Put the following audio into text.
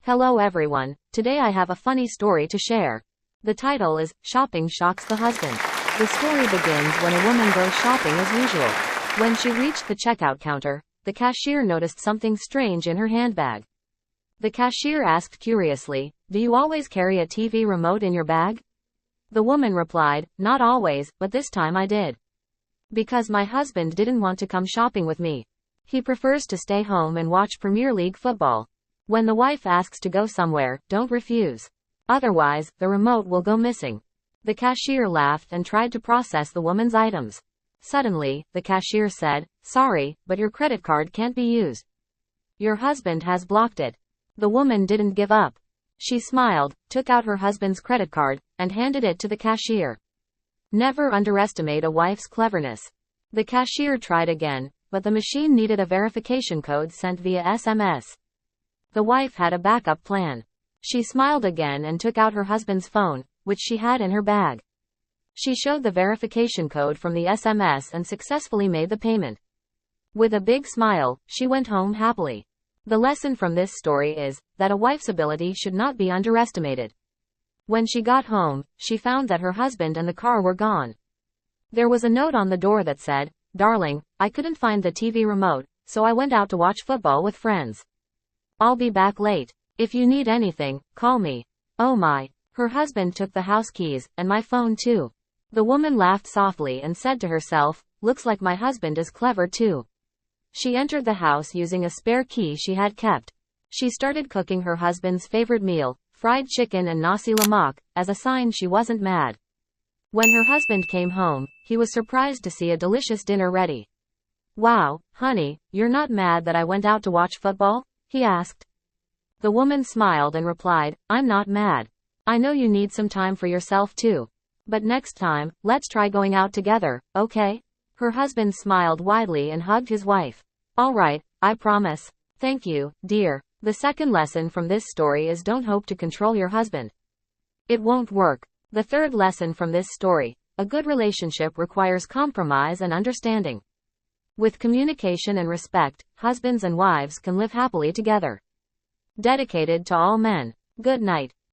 Hello everyone, today I have a funny story to share. The title is, Shopping Shocks the Husband. The story begins when a woman goes shopping as usual. When she reached the checkout counter, the cashier noticed something strange in her handbag. The cashier asked curiously, "Do you always carry a TV remote in your bag?" The woman replied, "Not always, but this time I did. Because my husband didn't want to come shopping with me. He prefers to stay home and watch Premier League football. When the wife asks to go somewhere, don't refuse. Otherwise, the remote will go missing." The cashier laughed and tried to process the woman's items. Suddenly, the cashier said, "Sorry, but your credit card can't be used. Your husband has blocked it." The woman didn't give up. She smiled, took out her husband's credit card, and handed it to the cashier. Never underestimate a wife's cleverness. The cashier tried again, but the machine needed a verification code sent via SMS. The wife had a backup plan. She smiled again and took out her husband's phone, which she had in her bag. She showed the verification code from the SMS and successfully made the payment. With a big smile, she went home happily. The lesson from this story is that a wife's ability should not be underestimated. When she got home, she found that her husband and the car were gone. There was a note on the door that said, "Darling, I couldn't find the TV remote, so I went out to watch football with friends. I'll be back late. If you need anything, call me." Oh my. Her husband took the house keys, and my phone too. The woman laughed softly and said to herself, "Looks like my husband is clever too." She entered the house using a spare key she had kept. She started cooking her husband's favorite meal, fried chicken and nasi lemak, as a sign she wasn't mad. When her husband came home, he was surprised to see a delicious dinner ready. "Wow, honey, you're not mad that I went out to watch football?" he asked. The woman smiled and replied, "I'm not mad. I know you need some time for yourself too. But next time, let's try going out together, okay?" Her husband smiled widely and hugged his wife. "All right, I promise. Thank you, dear." The second lesson from this story is don't hope to control your husband. It won't work. The third lesson from this story, a good relationship requires compromise and understanding. With communication and respect, husbands and wives can live happily together. Dedicated to all men. Good night.